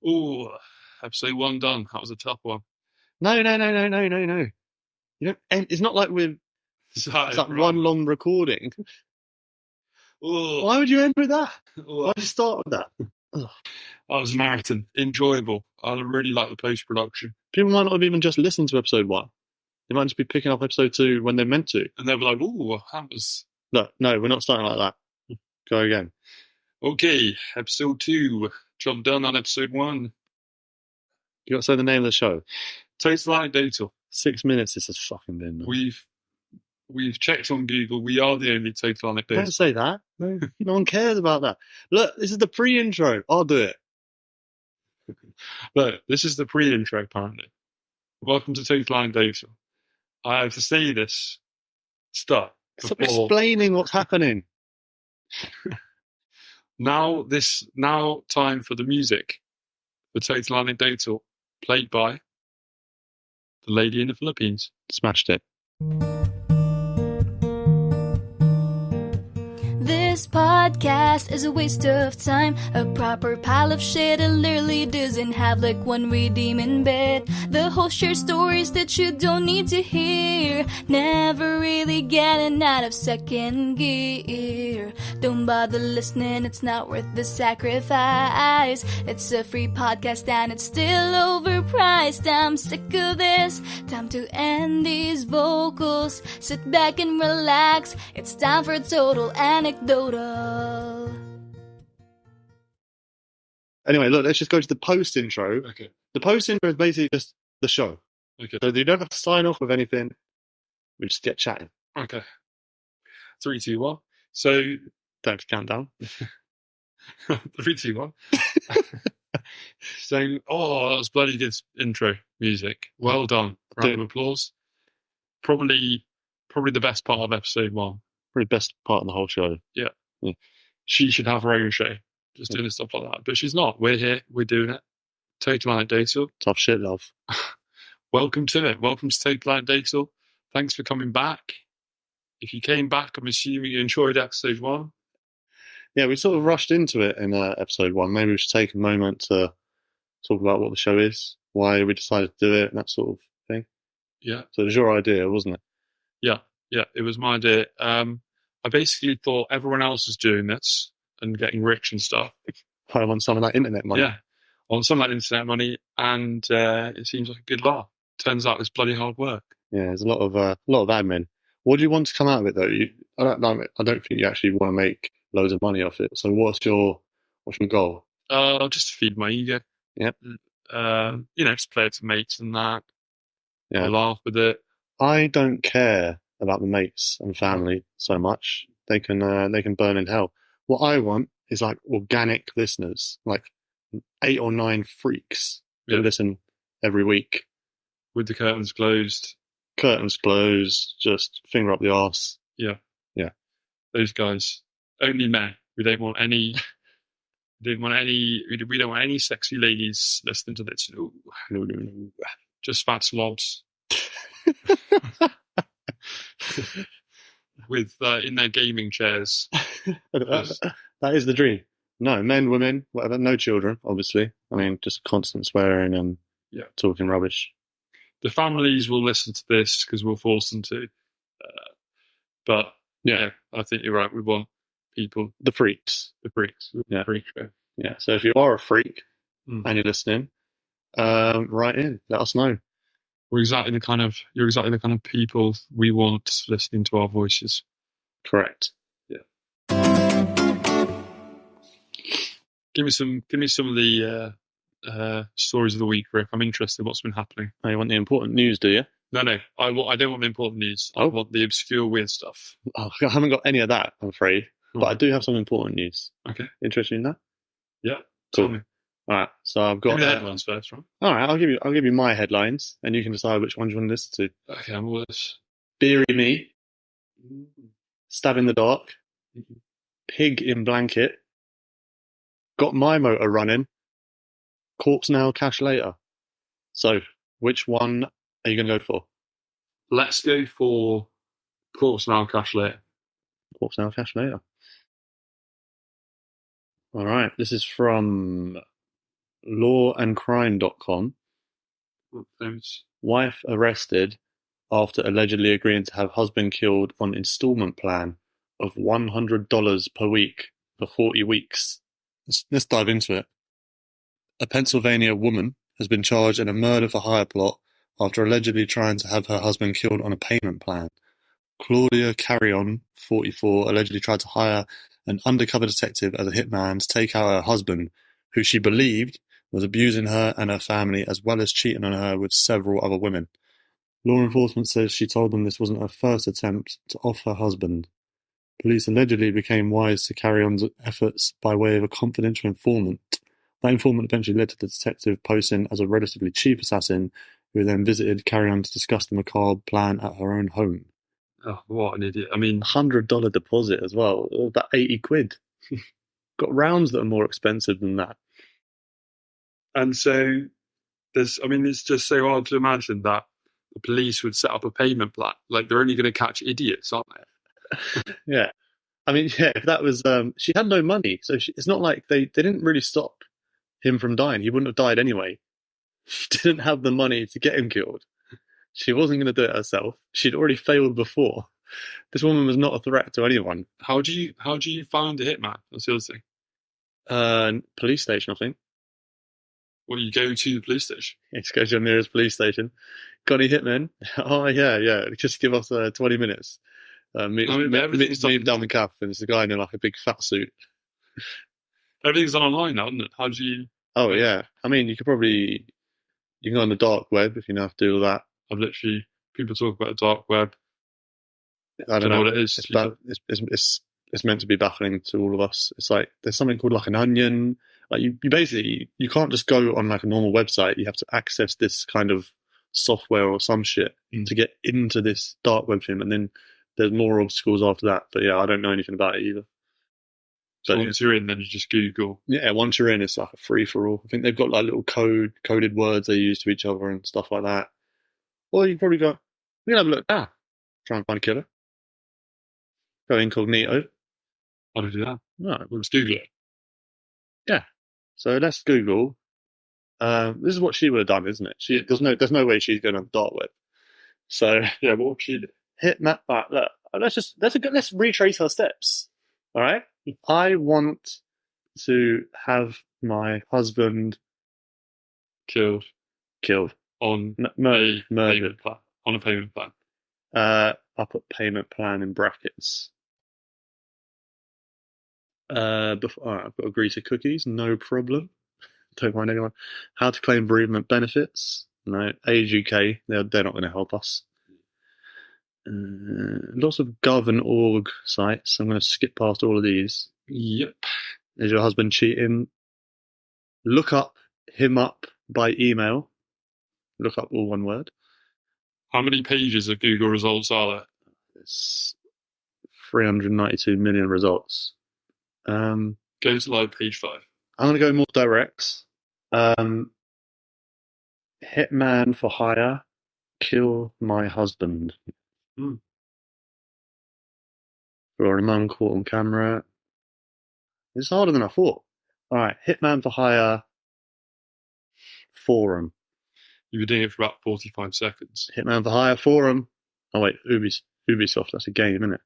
Oh, episode 1 done. That was a tough one. No. You don't. It's not like it's like one long recording. Ooh. Why would you end with that? Why would you start with that? That was a marathon. Enjoyable. I really like the post-production. People might not have even just listened to episode 1. They might just be picking up episode 2 when they're meant to. And they'll be like, ooh, that was... No, we're not starting like that. Go again. Okay, episode 2. Job done on episode 1. You got to say the name of the show. Total Anecdotal. 6 minutes this has fucking been. We've checked on Google. We are the only Total Anecdotal. Don't say that. No one cares about that. Look, this is the pre-intro. I'll do it. Look, this is the pre-intro, apparently. Welcome to Total Anecdotal. I have to say this stuff. Stop explaining what's happening. Now time for the music for Total Anecdotal, played by the lady in the Philippines. Smashed it. This podcast is a waste of time. A proper pile of shit. It literally doesn't have like one redeeming bit. The whole shares stories that you don't need to hear. Never really getting out of second gear. Don't bother listening, it's not worth the sacrifice. It's a free podcast and it's still overpriced. I'm sick of this. Time to end these vocals. Sit back and relax. It's time for Total Anecdotal. Anyway, look, let's just go to the post intro. Okay. The post intro is basically just the show. Okay. So you don't have to sign off with anything. We just get chatting. Okay. 3, 2, 1. So don't have to count down. 3, 2, 1. So, that was bloody good intro music. Well done. Round of applause. Probably the best part of episode 1. Probably best part of the whole show. Yeah. She should have her own show, just doing stuff like that. But she's not. We're here. We're doing it. Total Anecdotal. Tough shit, love. Welcome to it. Welcome to Total Anecdotal. Thanks for coming back. If you came back, I'm assuming you enjoyed episode 1. Yeah, we sort of rushed into it in episode 1. Maybe we should take a moment to talk about what the show is, why we decided to do it, and that sort of thing. Yeah. So it was your idea, wasn't it? Yeah, it was my idea. I basically thought everyone else was doing this and getting rich and stuff. I want some of that internet money. Yeah, I want some of that internet money, and it seems like a good laugh. Turns out it's bloody hard work. Yeah, there's a lot of admin. What do you want to come out of it, though? I don't think you actually want to make loads of money off it. So what's your goal? Just to feed my ego. Yep. Just play it to mates and that. Yeah. I laugh with it. I don't care about the mates and family so much. They can burn in hell. What I want is like organic listeners, like 8 or 9 freaks that listen every week. With the curtains closed. Curtains closed, just finger up the arse. Yeah. Yeah. Those guys. Only men. We don't want any we don't want any sexy ladies listening to this. No. Just fat slobs. With in their gaming chairs. That is the dream. No, men, women, whatever, no children, obviously. I mean, just constant swearing and talking rubbish. The families will listen to this because we'll force them to. But yeah, I think you're right. We want people. The freaks. Yeah. Freak show. Yeah. So if you are a freak and you're listening, write in. Let us know. You're exactly the kind of people we want listening to our voices. Correct. Yeah. Give me some of the stories of the week, Rick. I'm interested in what's been happening. Oh, you want the important news, do you? No. I don't want the important news. I want the obscure, weird stuff. Oh, I haven't got any of that, I'm afraid. But I do have some important news. Okay. Interested in that? Yeah. Cool. Tell me. All right. So I've got the headlines first, right? All right. I'll give you my headlines, and you can decide which ones you want to listen to. Okay, I'm all this. Beery Me, Stab in the Dark, Pig in Blanket, Got My Motor Running, Corpse Now, Cash Later. So, which one are you going to go for? Let's go for Corpse Now, Cash Later. Corpse Now, Cash Later. All right. This is from lawandcrime.com. Famous. Wife arrested after allegedly agreeing to have husband killed on installment plan of $100 per week for 40 weeks. Let's dive into it. A Pennsylvania woman has been charged in a murder for hire plot after allegedly trying to have her husband killed on a payment plan. Claudia Carrion, 44, allegedly tried to hire an undercover detective as a hitman to take out her husband, who she believed was abusing her and her family as well as cheating on her with several other women. Law enforcement says she told them this wasn't her first attempt to off her husband. Police allegedly became wise to Carrion's efforts by way of a confidential informant. That informant eventually led to the detective posing as a relatively cheap assassin who then visited Carrion to discuss the macabre plan at her own home. Oh, what an idiot. I mean, $100 deposit as well, about 80 quid. Got rounds that are more expensive than that. and so it's just so hard to imagine that the police would set up a payment plan. Like, they're only going to catch idiots, aren't they? Yeah. I mean, yeah, if that was, she had no money, so it's not like they didn't really stop him from dying. He wouldn't have died anyway. She didn't have the money to get him killed. She wasn't going to do it herself. She'd already failed before. This woman was not a threat to anyone. How do you find a hitman? That's the other thing. Police station, I think. Well, you go to the police station. You just go to your nearest police station. Got any hitmen? Oh, yeah. Just give us 20 minutes. Meet down the calf, and it's a guy in like a big fat suit. Everything's online now, isn't it? How do you... Oh, yeah. I mean, you can go on the dark web if you know how to do all that. People talk about the dark web. I don't know what it is. It's meant to be baffling to all of us. It's like there's something called like an onion. Like you basically you can't just go on like a normal website. You have to access this kind of software or some shit to get into this dark web thing, and then there's more obstacles after that. But yeah, I don't know anything about it either. So once you're in, then you just Google. Yeah, once you're in, it's like a free for all. I think they've got like little coded words they use to each other and stuff like that. Or you can probably go, we can have a look now. Try and find a killer. Go incognito. How do you do that? Right. We'll just Google it. Yeah. So let's Google. This is what she would have done, isn't it? There's no way she's going on the dark web. So yeah, what would she do? Hitman. Right, look, let's retrace her steps. All right. I want to have my husband killed on murdered payment plan. On a payment plan. I'll put payment plan in brackets. I've got to agree to cookies, no problem. Don't mind anyone. How to claim bereavement benefits? No. Age UK, they're not going to help us. Lots of gov and org sites. I'm going to skip past all of these. Yep. Is your husband cheating? Look him up by email. Look up all one word. How many pages of Google results are there? It's 392 million results. Go to like page 5. I'm going to go more direct. Hitman for hire. Kill my husband. For a man caught on camera. It's harder than I thought. Alright, Hitman for hire. Forum. You were doing it for about 45 seconds. Hitman for hire forum. Oh wait, Ubisoft, that's a game, isn't it?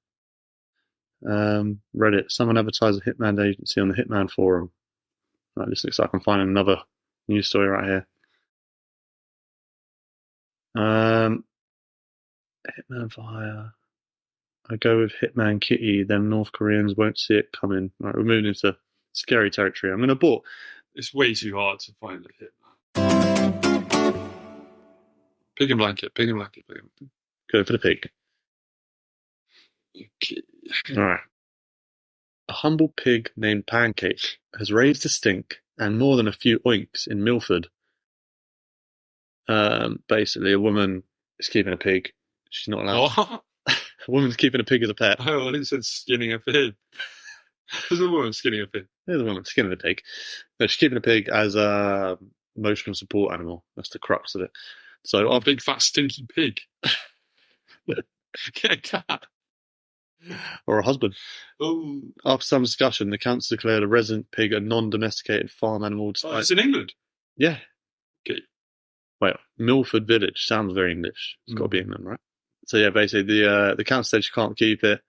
Reddit. Someone advertised a Hitman agency on the Hitman forum. Right, this looks like I'm finding another news story right here. Hitman for hire. I go with Hitman Kitty, then North Koreans won't see it coming. Right, we're moving into scary territory. I'm going to abort. It's way too hard to find a Hitman. Pig and blanket. Go for the pig. Okay. Alright. A humble pig named Pancake has raised a stink and more than a few oinks in Milford. Basically, a woman is keeping a pig. She's not allowed. Oh. A woman's keeping a pig as a pet. Oh, I didn't say skinning a pig. There's a woman skinning a pig. There's a woman skinning a pig. No, she's keeping a pig as a emotional support animal. That's the crux of it. So, a big fat stinky pig. Get a cat. Or a husband. Ooh. After some discussion, the council declared a resident pig a non-domesticated farm animal. It's in England. Yeah. Okay. Wait, Milford Village sounds very English. It's got to be England, right? So yeah, basically the council said she can't keep it,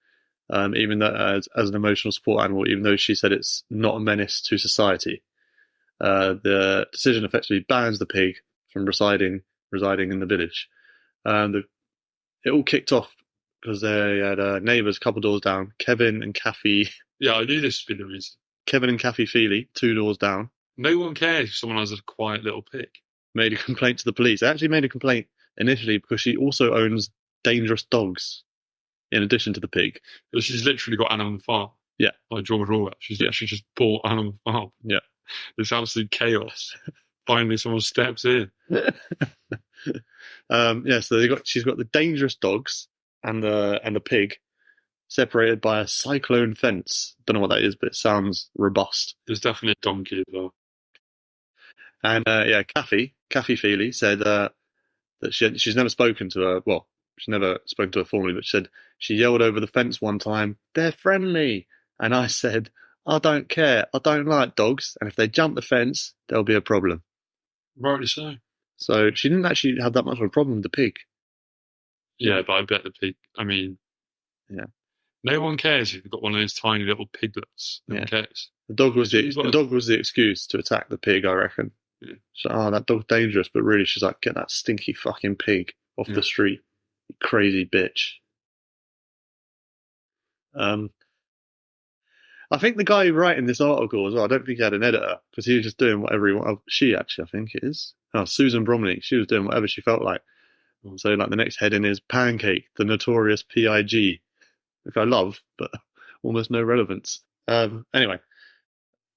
even though as an emotional support animal, even though she said it's not a menace to society. The decision effectively bans the pig from residing in the village. It all kicked off because they had neighbours a couple doors down, Kevin and Kathy I knew this would be the reason. Kevin and Kathy Feely, 2 doors down, No one cares if someone has a quiet little pig. made a complaint to the police. They actually made a complaint initially because she also owns dangerous dogs in addition to the pig. But she's literally got Animal Farm. Yeah. Like George Orwell. She's literally just bought Animal Farm. Yeah. It's absolute chaos. Finally, someone steps in. So she's got the dangerous dogs and the pig separated by a cyclone fence. Don't know what that is, but it sounds robust. There's definitely a donkey as well. And Kathy Feely said that she's never spoken to her. Well, she's never spoken to her formally, but she said she yelled over the fence one time, "They're friendly," and I said, "I don't care. I don't like dogs, and if they jump the fence, there'll be a problem." Rightly so. So she didn't actually have that much of a problem with the pig. Yeah, but I bet the pig. I mean, yeah. No one cares if you've got one of those tiny little piglets. No one cares. The dog was the excuse to attack the pig, I reckon. Yeah. So, that dog's dangerous, but really she's like, get that stinky fucking pig off the street, you crazy bitch. I think the guy writing this article as well, I don't think he had an editor, because he was just doing whatever he wanted. She actually, I think it is. Susan Bromley, she was doing whatever she felt like. So like the next heading is Pancake, the Notorious P.I.G, which I love, but almost no relevance. Anyway,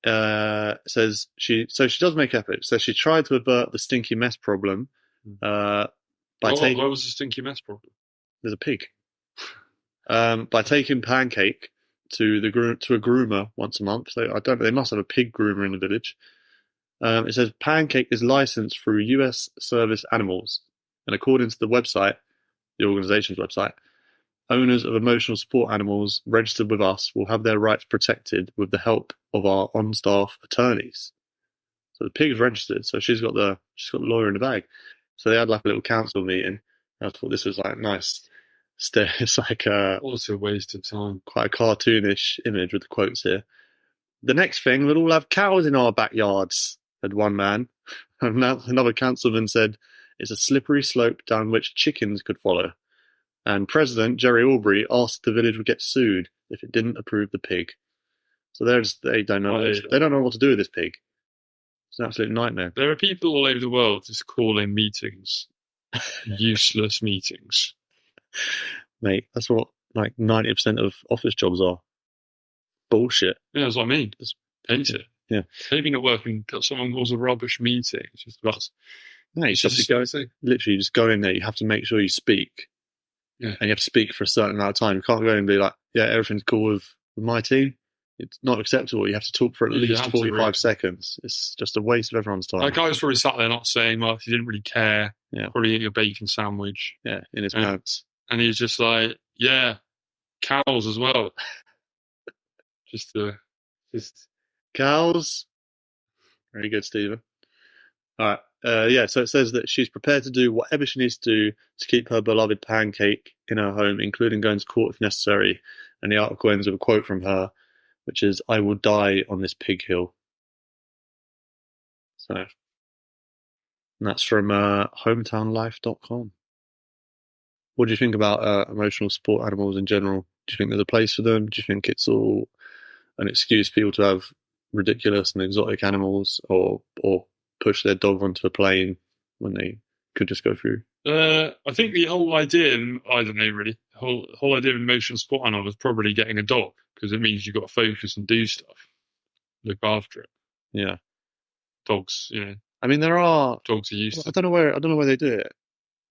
says she does make efforts. So she tried to avert the stinky mess problem by taking. What was the stinky mess problem? There's a pig. By taking Pancake to a groomer once a month. So I don't know. They must have a pig groomer in the village. It says Pancake is licensed through U.S. Service Animals, and according to the website, the organization's website, owners of emotional support animals registered with us will have their rights protected with the help of our on-staff attorneys. So the pig's registered, so she's got the lawyer in the bag. So they had like a little council meeting. I thought this was like nice. It's like also a waste of time. Quite a cartoonish image with the quotes here. The next thing, we'll all have cows in our backyards, said one man. And another councilman said, it's a slippery slope down which chickens could follow. And President Jerry Aubrey asked the village would get sued if it didn't approve the pig. So they don't know what to do with this pig. It's an absolute nightmare. There are people all over the world just calling meetings useless meetings. Mate, that's what like 90% of office jobs are. Bullshit. Yeah, that's what I mean. Just hate it. Yeah. Anything at work and someone calls a rubbish meeting. It's just us. No, you just go in there. You have to make sure you speak. Yeah. And you have to speak for a certain amount of time. You can't go in and be like, yeah, everything's cool with my team. It's not acceptable. You have to talk for at least 45 seconds. It's just a waste of everyone's time. That guy was probably sat there not saying much. He didn't really care. Yeah. Probably eating a bacon sandwich. Yeah, in his pants. And he was just like, yeah, cows as well. just cows. Very good, Stephen. All right. So it says that she's prepared to do whatever she needs to do to keep her beloved Pancake in her home, including going to court if necessary. And the article ends with a quote from her, which is, "I will die on this pig hill." So, and that's from hometownlife.com. What do you think about emotional support animals in general? Do you think there's a place for them? Do you think it's all an excuse for people to have ridiculous and exotic animals, or push their dog onto a plane when they could just go through? I think the whole idea, I don't know really, the whole idea of emotional support animal is probably getting a dog, because it means you've got to focus and do stuff, look after it. Yeah. Dogs, I mean, there are dogs are used to. I don't know where they do it.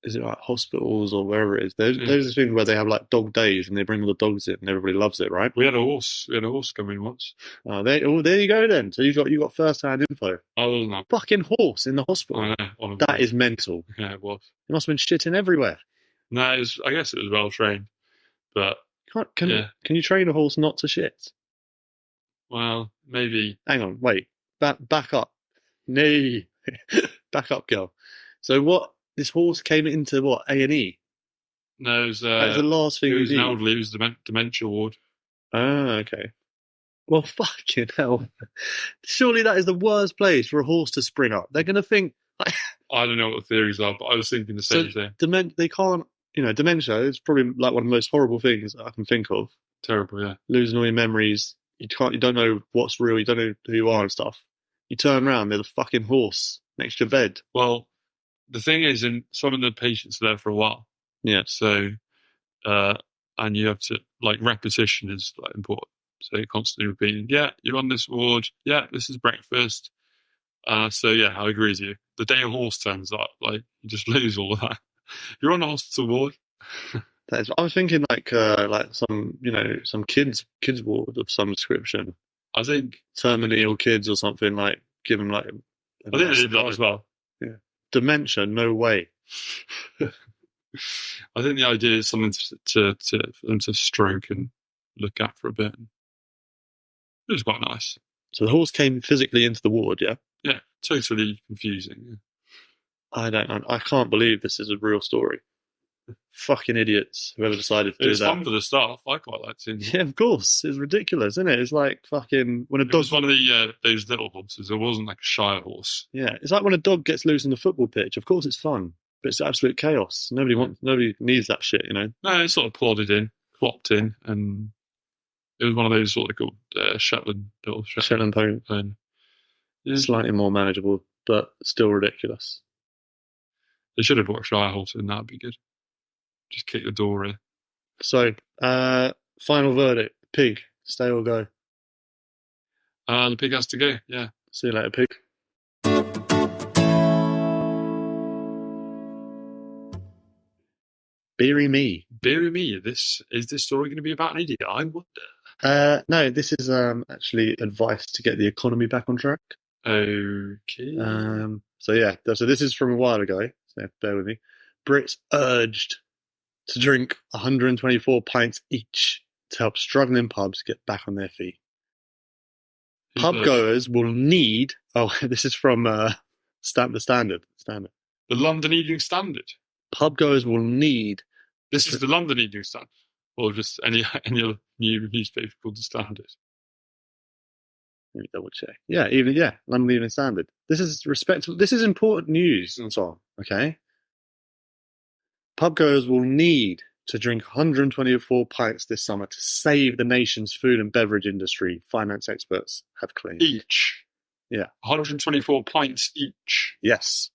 Is it like hospitals or wherever it is? There's this thing where they have like dog days and they bring all the dogs in and everybody loves it, right? We had a horse come in once. There you go then. So you got first-hand info. I wasn't that. Fucking horse in the hospital. I know. That is mental. Yeah, it was. It must have been shitting everywhere. No, I guess it was well trained, but can you train a horse not to shit? Well, maybe. Hang on, wait. Back up. Knee. Back up, girl. So what? This horse came into what? A&E. No, it was, That was the last thing it we was an did. elderly. It was dementia ward. Ah, okay. Well, fucking hell. Surely that is the worst place for a horse to spring up. They're going to think. I don't know what the theories are, but I was thinking the same thing. They can't. Dementia is probably like one of the most horrible things I can think of. Terrible, yeah. Losing all your memories. You don't know what's real. You don't know who you are and stuff. You turn around, they're the fucking horse next to your bed. Well, the thing is, in some of the patients are there for a while. Yeah. So, and you have to, like, repetition is like important. So you're constantly repeating, yeah, you're on this ward. Yeah, this is breakfast. So yeah, I agree with you. The day a horse turns up, like, you just lose all of that. You're on a hospital ward. I was thinking like some some kids ward of some description. I think Terminally ill kids or something, like give them like. I think they did that as well. Yeah. Dementia, no way. I think the idea is something for them to stroke and look at for a bit. It was quite nice. So the horse came physically into the ward, yeah? Yeah, totally confusing. Yeah. I don't know. I can't believe this is a real story. Fucking idiots, whoever decided to do that. It's fun for the staff. I quite liked it. Yeah, of course. It's ridiculous, isn't it? It's like fucking when a dog. It was one of the those little horses. It wasn't like a Shire horse. Yeah, it's like when a dog gets loose on the football pitch. Of course, it's fun, but it's absolute chaos. Nobody needs that shit, No, it sort of plodded in, plopped in, and it was one of those what they called Shetland pony. And Slightly more manageable, but still ridiculous. They should have brought a Shire horse in. That'd be good. Just kick the door in. So, final verdict: pig, stay or go? The pig has to go. Yeah. See you later, pig. Beery me. Is this story going to be about an idiot? I wonder. No, this is actually advice to get the economy back on track. Okay. So this is from a while ago. So bear with me. Brits urged to drink 124 pints each to help struggling pubs get back on their feet. Pub goers will need. Oh, this is from the Standard. The London Evening Standard. Pub goers will need. This is the London Evening Standard, or just any other new newspaper called the Standard. Let me double check. London Evening Standard. This is respectable. This is important news and so on. Okay. Pub goers will need to drink 124 pints this summer to save the nation's food and beverage industry, finance experts have claimed. Each? Yeah. 124 pints each? Yes.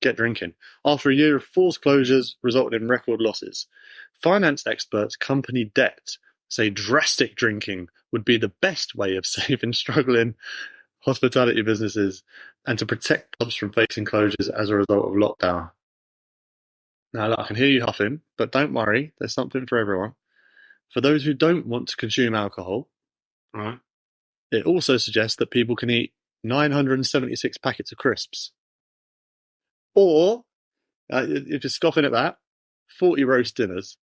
Get drinking. After a year of forced closures resulted in record losses, finance experts, company debt, say drastic drinking would be the best way of saving struggling hospitality businesses and to protect pubs from facing closures as a result of lockdown. Now, look, I can hear you huffing, but don't worry, there's something for everyone. For those who don't want to consume alcohol, right, it also suggests that people can eat 976 packets of crisps. Or, if you're scoffing at that, 40 roast dinners.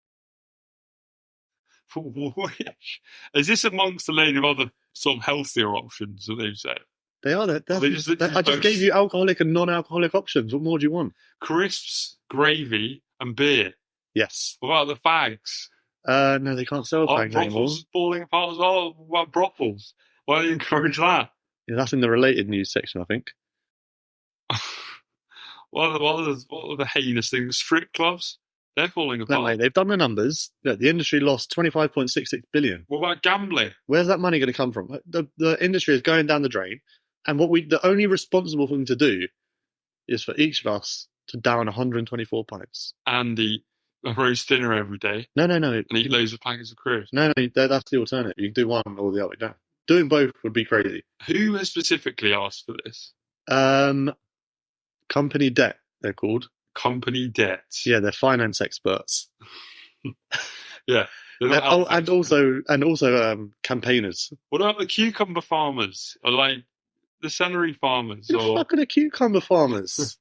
Is this amongst the lane of other sort of healthier options that they've said? They are. I just gave you alcoholic and non-alcoholic options. What more do you want? Crisps, gravy, and beer. Yes. What about the fags? No, they can't sell fags anymore. Brothels falling apart as well. What about brothels? Why do you encourage that? Yeah, that's in the related news section, I think. What are the heinous things? Strip clubs? They're falling apart. No, mate, they've done the numbers. Yeah, the industry lost $25.66 billion. What about gambling? Where's that money going to come from? The industry is going down the drain. And the only responsible thing to do is for each of us to down 124 pints. And eat a roast dinner every day. No. And eat loads of packets of crisps. No, that's the alternative. You can do one or the other. No. Doing both would be crazy. Who has specifically asked for this? Company debt, they're called. Company debt. Yeah, they're finance experts. Yeah. And also campaignners. What about the cucumber farmers? Or like the celery farmers? Who the fuck are the cucumber farmers?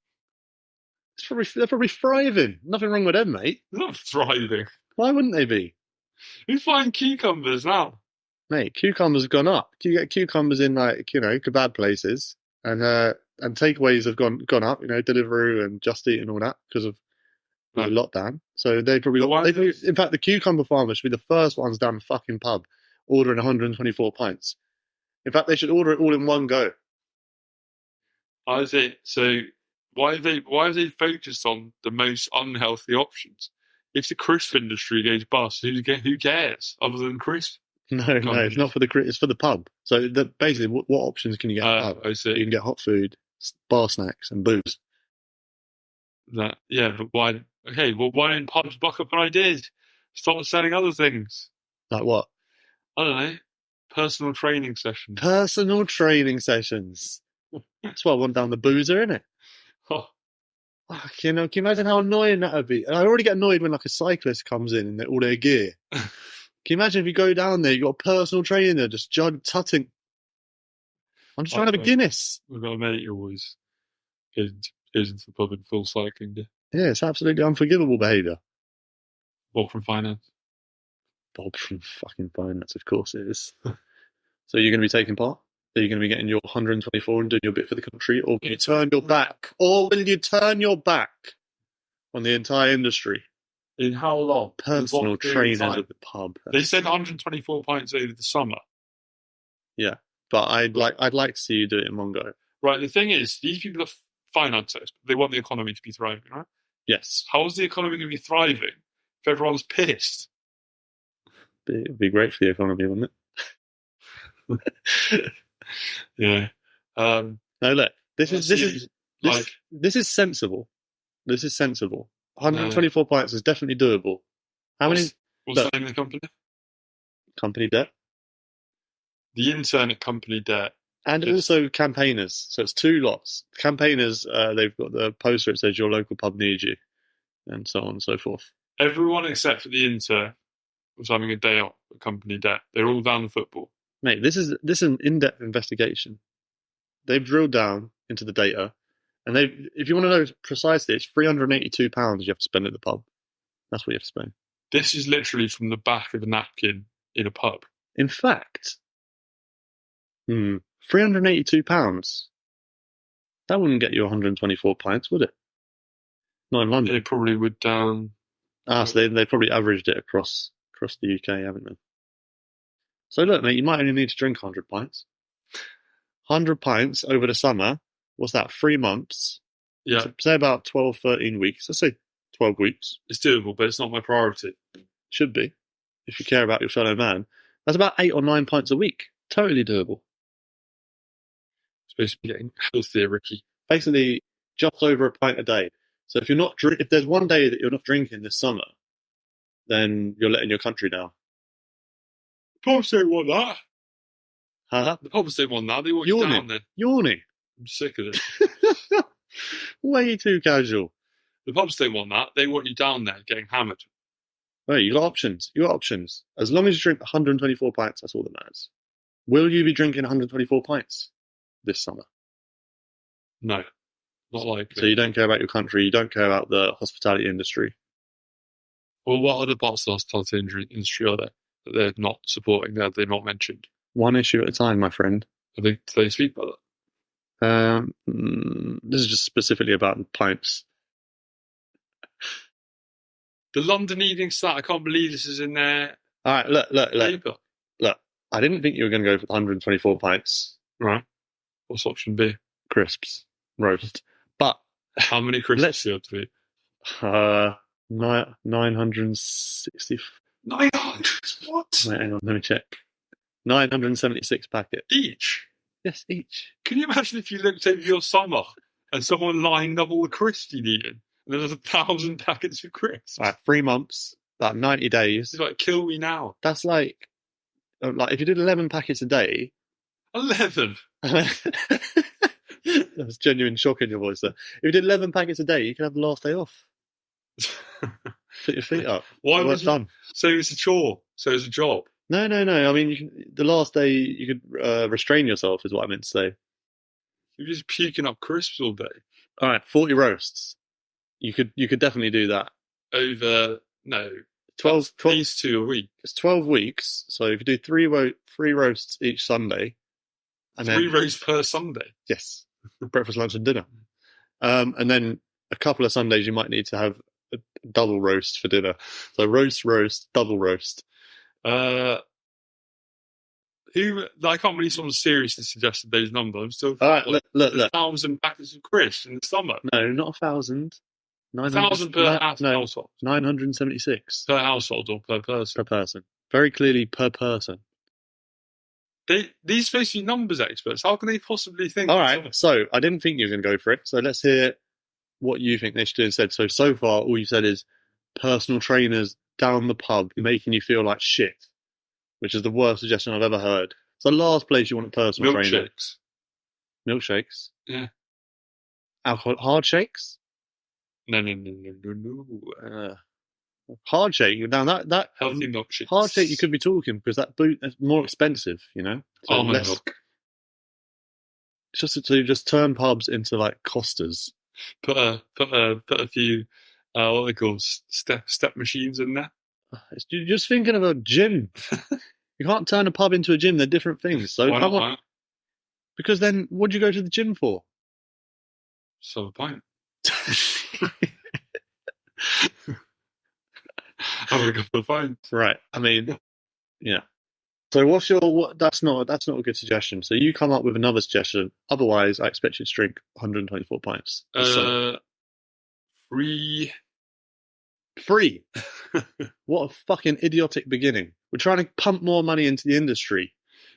They're probably thriving. Nothing wrong with them, mate. They're not thriving. Why wouldn't they be? Who's buying cucumbers now? Mate, cucumbers have gone up. You get cucumbers in kebab places, and and takeaways have gone up. Deliveroo and Just Eat and all that because of the lockdown. So they probably in fact, the cucumber farmers should be the first ones down the fucking pub ordering 124 pints. In fact, they should order it all in one go. I see. So why have they focused on the most unhealthy options? If the crisp industry goes bust, who cares other than crisp? No, it's not for it's for the pub. So basically, what options can you get? I see. You can get hot food, bar snacks, and booze. But why? Okay, well, why don't pubs buck up on ideas? Start selling other things. Like what? I don't know. Personal training sessions. Personal training sessions. That's what I want down the boozer, isn't it? Oh. Can you imagine how annoying that would be? I already get annoyed when like a cyclist comes in and all their gear. Can you imagine if you go down there, you got a personal trainer just tutting? I'm just trying to have a Guinness. We've got a mate who always goes into the pub in full cycling gear. Yeah, it's absolutely unforgivable behaviour. Bob from finance. Bob from fucking finance, of course it is. So you're going to be taking part? Are you going to be getting your 124 and doing your bit for the country? Or will you turn your back? Or will you turn your back on the entire industry? In how long? Personal trainers at the pub. They said 124 pints over the summer. Yeah, but I'd like to see you do it in one go. Right, the thing is, these people are finance experts. They want the economy to be thriving, right? Yes. How is the economy going to be thriving if everyone's pissed? It'd be great for the economy, wouldn't it? Yeah. No, look. This is sensible. This is sensible. 124 pints is definitely doable. What's the name of the company? Company debt. The internet company debt. And also campaigners. So it's two lots. Campaigners, they've got the poster that says your local pub needs you, and so on and so forth. Everyone except for the Inter was having a day off at company debt. They're all down the football. Mate, this is an in-depth investigation. They've drilled down into the data, and if you want to know precisely, it's £382 you have to spend at the pub. That's what you have to spend. This is literally from the back of a napkin in a pub. In fact, £382. That wouldn't get you 124 pints, would it? Not in London. They probably would down. So they probably averaged it across the UK, haven't they? So look, mate, you might only need to drink 100 pints. 100 pints over the summer, what's that, 3 months? Yeah. So say about 12, 13 weeks. Let's say 12 weeks. It's doable, but it's not my priority. Should be, if you care about your fellow man. That's about 8 or 9 pints a week. Totally doable. Supposed to be getting healthier, Ricky. Basically, just over a pint a day. So if there's one day that you're not drinking this summer, then you're letting your country down. The pubs don't want that. Huh? The pubs don't want that. They want you down there. Yawning. I'm sick of it. Way too casual. The pubs don't want that. They want you down there getting hammered. Right, you got options. As long as you drink 124 pints, that's all that matters. Will you be drinking 124 pints this summer? No, not likely. So you don't care about your country. You don't care about the hospitality industry. Well, what other parts of the hospitality industry are there that they're not supporting, that they're not mentioned? One issue at a time, my friend. Do they speak about that? This is just specifically about pints. The London Evening Star, I can't believe this is in there. All right, look. I didn't think you were going to go for 124 pints. Right. What's option B? Crisps. Roast. But how many crisps do you have to eat? 960. 900? What? Wait, hang on, let me check. 976 packets. Each? Yes, each. Can you imagine if you looked over your summer and someone lined up all the crisps you'd eaten, and there's 1,000 packets of crisps? Right, 3 months, about 90 days. It's like, kill me now. That's like if you did 11 packets a day. 11? There's genuine shock in your voice there. If you did 11 packets a day, you could have the last day off. Put your feet up. Why was it done? So it's a chore. So it's a job. No. I mean, the last day you could restrain yourself, is what I meant to say. You're just puking up crisps all day. All right, 40 roasts. You could definitely do that. Over 12 these 2 a week. It's 12 weeks, so if you do three roasts each Sunday, and 3 roasts per Sunday. Yes, breakfast, lunch, and dinner. And then a couple of Sundays you might need to have a double roast for dinner. So roast, double roast. I can't believe someone seriously suggested those numbers. I'm still All right, look. 1,000 packets of crisps in the summer. No, not 1,000. 1,000 per household. 976 Per household or per person? per person. Very clearly per person. These supposed to be numbers experts. How can they possibly think? All right, so I didn't think you were going to go for it. So let's hear what you think they should do instead. So far, all you said is personal trainers down the pub making you feel like shit, which is the worst suggestion I've ever heard. It's the last place you want a personal trainer. Milkshakes? Yeah. Alcohol, hard shakes? No. Hard shake. Now that Healthy milkshakes. hard shake you could be talking because that's more expensive, you know. So Almond milk. Just turn pubs into like Costas. Put a few what are they called, step machines in there. You're just thinking of a gym. You can't turn a pub into a gym. They're different things. So Why not? Because then what do you go to the gym for? So a pint. I'm gonna go for a pint. Right. I mean, yeah. So that's not a good suggestion. So you come up with another suggestion. Otherwise, I expect you to drink 124 pints. Free. What a fucking idiotic beginning. We're trying to pump more money into the industry.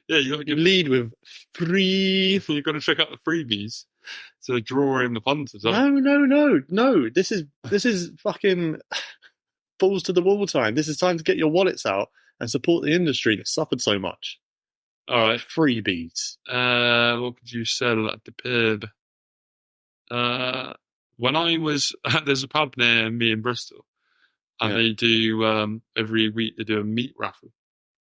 Yeah, you got to lead with free. You've got to check out the freebies to draw in the punters. No. This is fucking balls to the wall time. This is time to get your wallets out and support the industry that suffered so much. All right. Freebies. What could you sell at the pub? When I was there's a pub near me in Bristol, and they do every week they do a meat raffle.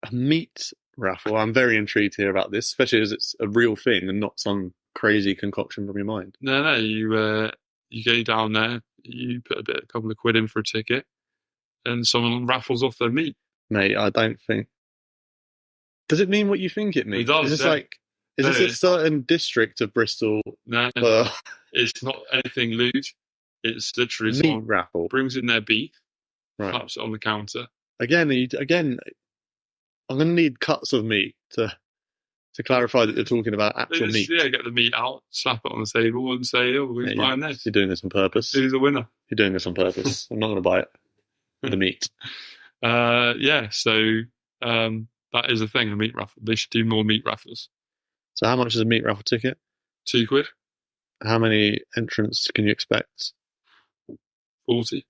A meat raffle. I'm very intrigued to hear about this, especially as it's a real thing and not some crazy concoction from your mind. No, you go down there, you put a couple of quid in for a ticket, and someone raffles off their meat. Mate, I don't think. Does it mean what you think it means? It does. Is this a certain district of Bristol? No, it's not anything lewd. It's literally meat raffle. Brings in their beef, right, claps it on the counter. Again, I'm going to need cuts of meat to clarify that you're talking about actual meat. Yeah, get the meat out, slap it on the table, and say, "Oh, we're buying this." You're doing this on purpose. Who's the winner? You're doing this on purpose. I'm not going to buy it. The meat. So that is a thing. A meat raffle. They should do more meat raffles. So how much is a meat raffle ticket? £2. How many entrants can you expect? 40.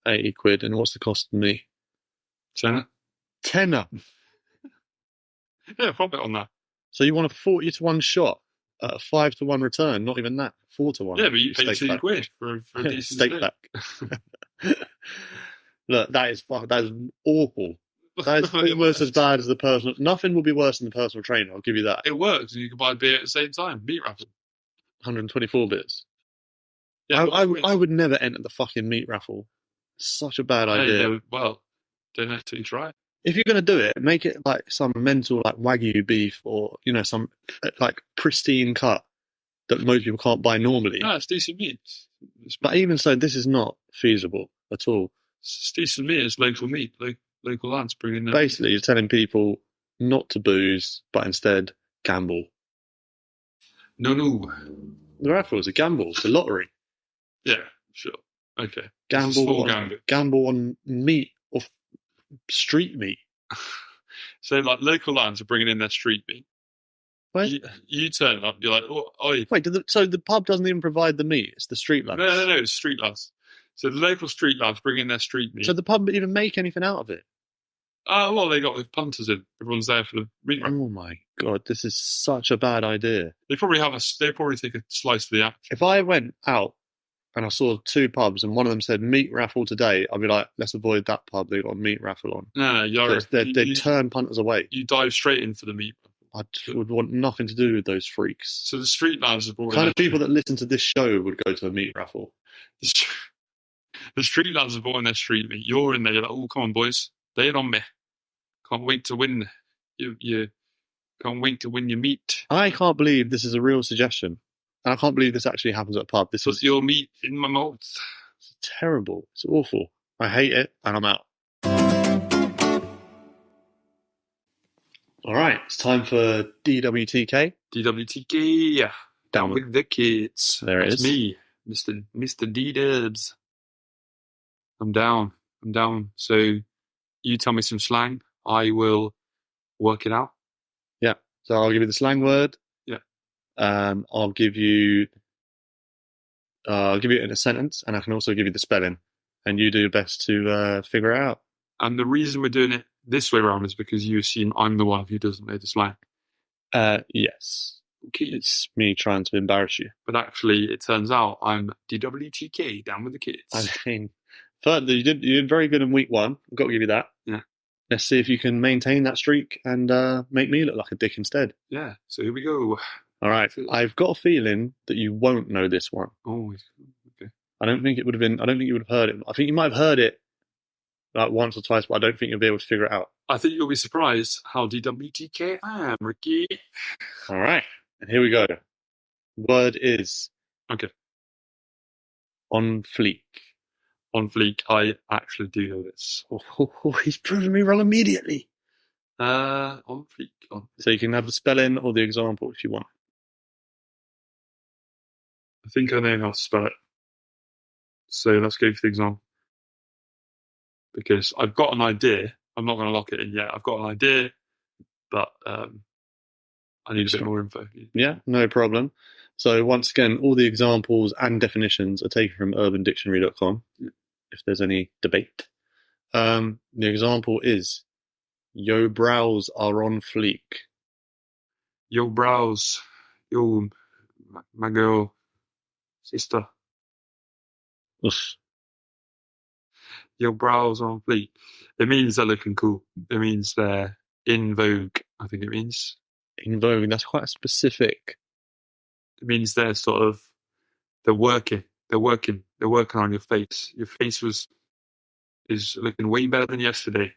80 quid. And what's the cost of me? Tenner. Yeah, profit on that. So you want a 40-to-1 shot at a 5-to-1 return? Not even that. 4-to-1. Yeah, but you pay £2 for a decent steak back. Look, that is awful. That is almost as bad as the personal. Nothing will be worse than the personal trainer. I'll give you that. It works, and you can buy beer at the same time. Meat raffle. 124 bits. Yeah, I would never enter the fucking meat raffle. Such a bad idea. Don't have to try it. If you're going to do it, make it like some mental like Wagyu beef or, some like pristine cut that most people can't buy normally. No, it's decent meat. But even so, this is not feasible at all. It's decent meat. It's local meat. Local lads bringing. Basically, you're telling people not to booze, but instead gamble. No. The raffle is a gamble. It's a lottery. Yeah, sure. Okay. Gamble on meat or street meat. So, like, local lads are bringing in their street meat. You turn up, you're like, oh. Wait, so the pub doesn't even provide the meat? It's the street lads? No, it's street lads. So the local street lads bring in their street meat. So the pub even make anything out of it? Well, they got the punters in. Everyone's there for the meat raffle. Oh my god, this is such a bad idea. They probably take a slice of the action. If I went out and I saw 2 pubs and one of them said meat raffle today, I'd be like, let's avoid that pub. They've got a meat raffle on. No, they turn punters away. You dive straight in for the meat raffle. I would want nothing to do with those freaks. So the street lads are brought in. Kind of people that listen to this show would go to a meat raffle. The street lads are bought in their street meat. You're in there. You're like, oh, come on, boys. Lay it on me. Can't wait to win. You can't wait to win your meat. I can't believe this is a real suggestion. And I can't believe this actually happens at a pub. This Put is your meat in my mouth. terrible. It's awful. I hate it, and I'm out. All right, it's time for DWTK. DWTK. Down with the kids. There it That's is. me, Mr. D-Dubs. I'm down. So you tell me some slang. I will work it out. Yeah. So I'll give you the slang word. Yeah. I'll give you it in a sentence, and I can also give you the spelling, and you do your best to figure it out. And the reason we're doing it this way around is because you assume I'm the one who doesn't know the slang. Yes. Okay. It's me trying to embarrass you. But actually, it turns out I'm DWTK, down with the kids. I mean, further, you did very good in week 1. I've got to give you that. Yeah. Let's see if you can maintain that streak and make me look like a dick instead. Yeah, so here we go. All right. I've got a feeling that you won't know this one. Oh, okay. I don't think you would have heard it. I think you might have heard it like once or twice, but I don't think you'll be able to figure it out. I think you'll be surprised how DWTK I am, Ricky. All right. And here we go. Word is Okay. on fleek. On fleek, I actually do know this. Oh, he's proven me wrong immediately. On fleek. So you can have the spelling or the example if you want. I think I know how to spell it. So let's go for the example. Because I've got an idea. I'm not going to lock it in yet. I've got an idea, but I need a bit more info. Yeah, no problem. So once again, all the examples and definitions are taken from urbandictionary.com, if there's any debate. The example is, yo brows are on fleek. Yo brows. Yo, my girl, sister. Oof. Your brows are on fleek. It means they're looking cool. It means they're in vogue, I think it means. In vogue, that's quite specific. It means they're working on your face. Your face is looking way better than yesterday.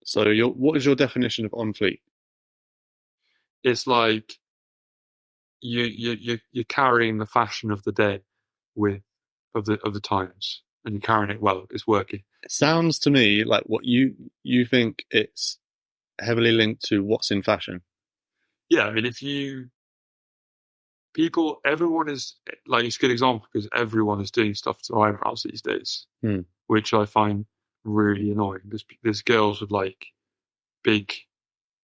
So what is your definition of on fleek? It's like you're carrying the fashion of the day of the times, and you're carrying it well. It's working. It sounds to me like what you think it's heavily linked to what's in fashion. Yeah, I mean, everyone is, like, it's a good example because everyone is doing stuff to eyebrows these days, which I find really annoying. There's girls with like big,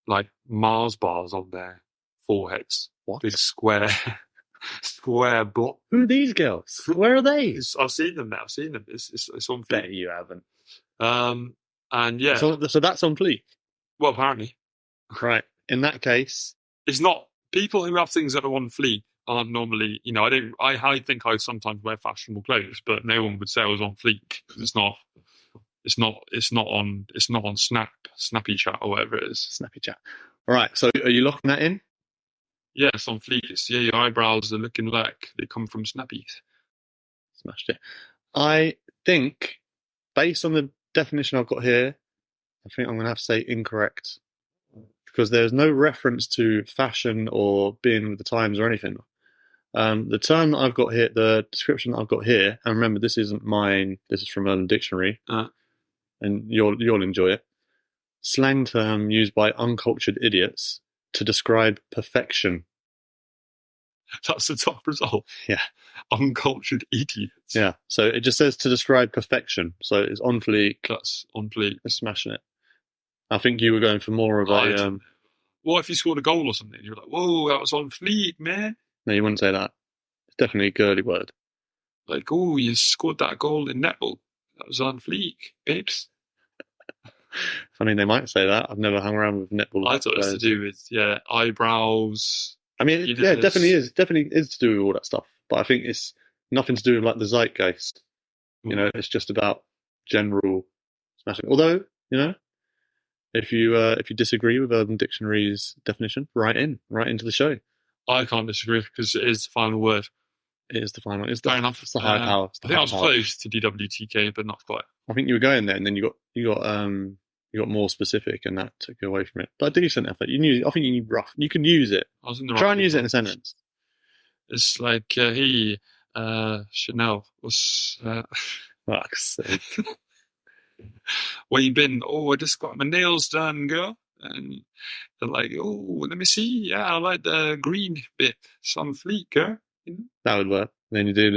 like Mars bars on their foreheads. What? Big square butt. Who are these girls? Where are they? I've seen them now. It's on Bet fleek. you haven't. And yeah. So that's on fleek. Well, apparently. Right. In that case, It's not, people who have things that are on fleek aren't normally, I think I sometimes wear fashionable clothes, but no one would say I was on fleek because it's not on Snappy Chat or whatever it is. snappy chat. All right. So are you locking that in? Yeah, it's on fleek. Your eyebrows are looking like they come from Snappies. Smashed it. I think, based on the definition I've got here, I think I'm going to have to say incorrect. Because there's no reference to fashion or being with the times or anything. The term that I've got here, the description that I've got here, and remember, this isn't mine, this is from Urban Dictionary, and you'll enjoy it. Slang term used by uncultured idiots to describe perfection. That's the top result. Yeah. Uncultured idiots. Yeah. So it just says to describe perfection. So it's on fleek. That's on fleek. It's smashing it. I think you were going for more of a... What if you scored a goal or something? You're like, whoa, that was on fleek, man. No, you wouldn't say that. It's definitely a girly word. Like, oh, you scored that goal in netball. That was on fleek, babes. I mean, they might say that. I've never hung around with netball. I thought it was to do with, eyebrows. I mean, it definitely is. Definitely is to do with all that stuff. But I think it's nothing to do with like the zeitgeist. It's just about general smashing. Although, if you disagree with Urban Dictionary's definition, write into the show. I can't disagree because it is the final word. It is the final. It's Fair enough. It's the high power. I think I was close to DWTK, but not quite. I think you were going there, and then you got more specific, and that took you away from it. But decent effort. You knew. I think you knew rough. You can use it. I was in the Try right and use it in a sentence. It's like, hey, Chanel, what's Fuck's sake. where you been? Oh, I just got my nails done, girl. And they're like, oh, let me see. Yeah, I like the green bit. It's on fleek, girl. You know? That would work. Then you do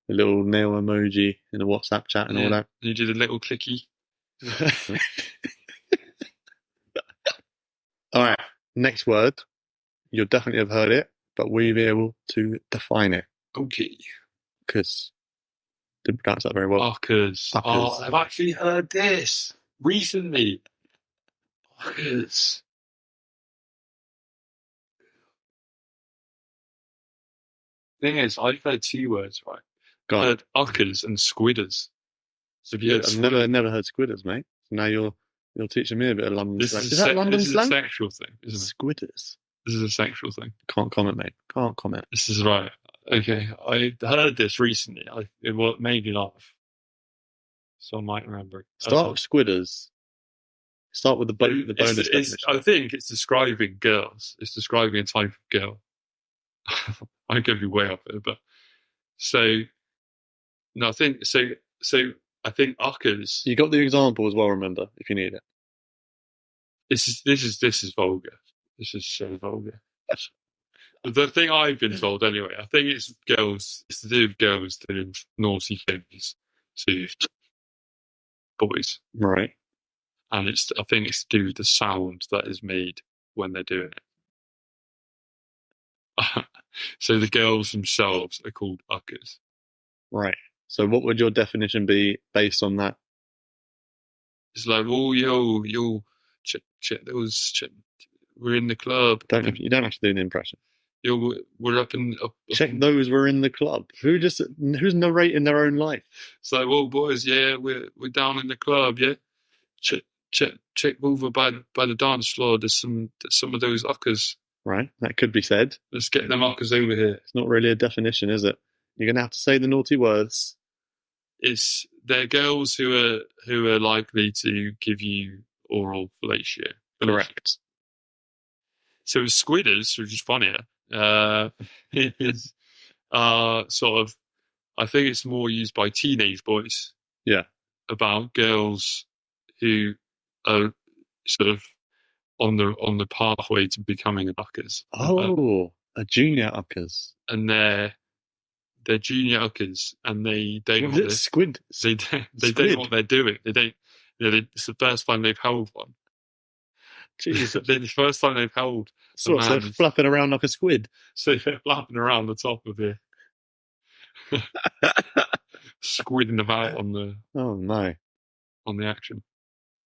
a little nail emoji in a WhatsApp chat and all that. And you do the little clicky. All right. Next word. You'll definitely have heard it, but we'll be able to define it Okay. because didn't pronounce that very well. Uckers. Uckers. Oh, I've actually heard this recently. Uckers. Thing is, I've heard two words, right? Go on. I've heard uckers and squidders. So have you heard I've never heard squidders, mate. So now you're teaching me a bit of London slang. Is that London slang? This is a sexual thing, isn't it? Squidders. This is a sexual thing. Can't comment, mate. Can't comment. This is right. Okay, I heard this recently. It made me laugh. So I might remember it. Start with squidders. Start with the bonus definition. I think it's describing girls. It's describing a type of girl. I could be way off it, but I think I think uckers. You got the example as well. Remember, if you need it. This is vulgar. This is so vulgar. The thing I've been told anyway, I think it's girls. It's to do with girls doing naughty things to boys, right? And I think it's to do with the sound that is made when they're doing it. So the girls themselves are called uckers. Right. So what would your definition be based on that? It's like, oh, yo, check those. We're in the club. You don't have to do an impression. Yo, we're up. Check those. We're in the club. Who's narrating their own life? It's like, well, boys, yeah, we're down in the club, yeah. Check over by the dance floor. There's some of those uckers. Right, that could be said. Let's get them uckers over here. It's not really a definition, is it? You're gonna have to say the naughty words. They're girls who are likely to give you oral fellatio. Correct. So squidders, which is funnier, is sort of. I think it's more used by teenage boys. Yeah. About girls who are sort of on the pathway to becoming uckers. Oh, a junior uckers. And they're junior uckers, and they don't. Was it squid? They don't know what they're doing. They don't. It's the first time they've held one. Jesus. The first time they've held. So they're flapping around like a squid. So they're flapping around the top of it, squidding about on the. Oh no! On the action.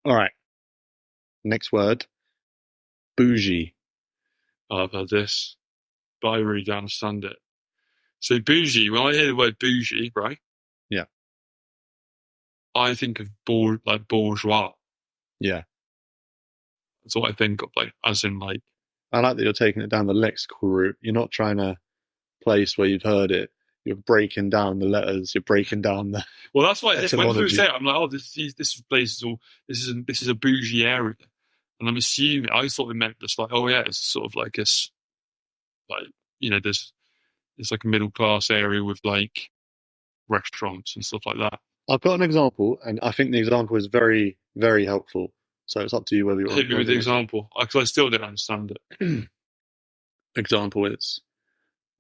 All right. Next word. Bougie. I've heard this, but I really don't understand it. So bougie, when I hear the word bougie, right? Yeah. I think of bourgeois. Yeah. That's what I think of, as in like. I like that you're taking it down the lexical route. You're not trying to place where you've heard it. You're breaking down the letters. You're breaking down the. Well, that's why when people say it, I'm like, oh, this place is a bougie area, and I'm assuming I thought they meant just like, oh yeah, it's sort of like it's like a middle class area with like restaurants and stuff like that. I've got an example, and I think the example is very, very helpful. So it's up to you whether you want to hit me with the example, because I still don't understand it. Example is